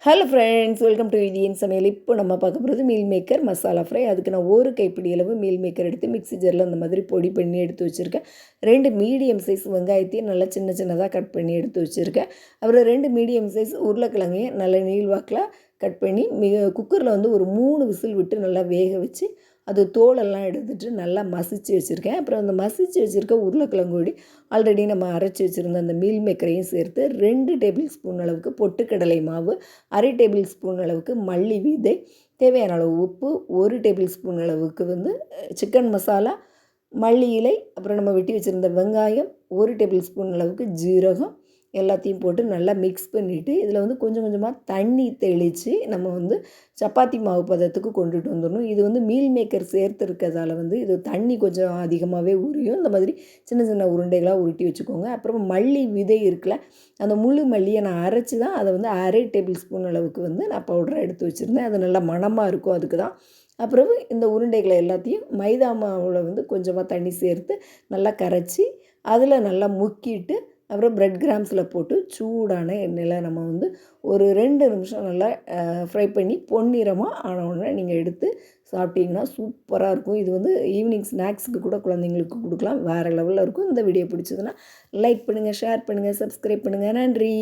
Hello friends, welcome to Indian சமையல். இப்போ நம்ம பார்க்க போகிறது மீல் மேக்கர் மசாலா ஃப்ரை. அதுக்கு நான் ஒரு கைப்பிடி அளவு மீல் மேக்கர் எடுத்து மிக்ஸி ஜாரில் அந்த மாதிரி பொடி பண்ணி எடுத்து வச்சுருக்கேன். 2 மீடியம் சைஸ் வெங்காயத்தையும் நல்லா சின்ன சின்னதாக கட் பண்ணி எடுத்து வச்சுருக்கேன். அப்புறம் 2 மீடியம் சைஸ் உருளைக்கிழங்கையும் நல்ல நீள்வாக்கில் கட் பண்ணி குக்கரில் வந்து ஒரு 3 விசில் விட்டு நல்லா வேக வச்சு அது தோலெல்லாம் எடுத்துகிட்டு நல்லா மசிச்சு வச்சுருக்கேன். அப்புறம் அந்த மசிச்சு வச்சுருக்க உருளைக்கிழங்கோடி ஆல்ரெடி நம்ம அரைச்சி வச்சுருந்த அந்த மீல் மேக்கரையும் சேர்த்து 2 டேபிள் ஸ்பூன் அளவுக்கு பொட்டுக்கடலை மாவு, அரை டேபிள் ஸ்பூன் அளவுக்கு மல்லி விதை, தேவையான அளவு உப்பு, 1 டேபிள் ஸ்பூன் அளவுக்கு வந்து சிக்கன் மசாலா, மல்லி இலை, அப்புறம் நம்ம வெட்டி வச்சுருந்த வெங்காயம், 1 டேபிள் ஸ்பூன் அளவுக்கு ஜீரகம் எல்லாத்தையும் போட்டு நல்லா மிக்ஸ் பண்ணிவிட்டு இதில் வந்து கொஞ்சம் கொஞ்சமாக தண்ணி தெளித்து நம்ம வந்து சப்பாத்தி மாவு பதத்துக்கு கொண்டுட்டு வந்துடணும். இது வந்து மீல் மேக்கர் சேர்த்துருக்கிறதால வந்து இது தண்ணி கொஞ்சம் அதிகமாகவே உரியும். இந்த மாதிரி சின்ன சின்ன உருண்டைகளாக உருட்டி வச்சுக்கோங்க. அப்புறம் மல்லி விதை இருக்குல்ல, அந்த முழு மல்லியை நான் அரைச்சி தான் அதை வந்து அரை டேபிள் ஸ்பூன் அளவுக்கு வந்து நான் பவுடராக எடுத்து வச்சுருந்தேன். அது நல்லா மணமாக இருக்கும், அதுக்கு தான். அப்புறம் இந்த உருண்டைகளை எல்லாத்தையும் மைதா மாவில் வந்து கொஞ்சமாக தண்ணி சேர்த்து நல்லா கரைச்சி அதில் நல்லா முக்கிட்டு அப்புறம் பிரெட் கிராம்ஸில் போட்டு சூடான எண்ணெயில் நம்ம வந்து ஒரு 2 நிமிஷம் நல்லா ஃப்ரை பண்ணி பொன்னிறமாக ஆனவுடனே நீங்கள் எடுத்து சாப்பிட்டிங்கன்னா சூப்பராக இருக்கும். இது வந்து ஈவினிங் ஸ்நாக்ஸுக்கு கூட குழந்தைங்களுக்கு கொடுக்கலாம். வேறு லெவலில் இருக்கும். இந்த வீடியோ பிடிச்சதுன்னா லைக் பண்ணுங்கள், ஷேர் பண்ணுங்கள், சப்ஸ்கிரைப் பண்ணுங்கள். நன்றி.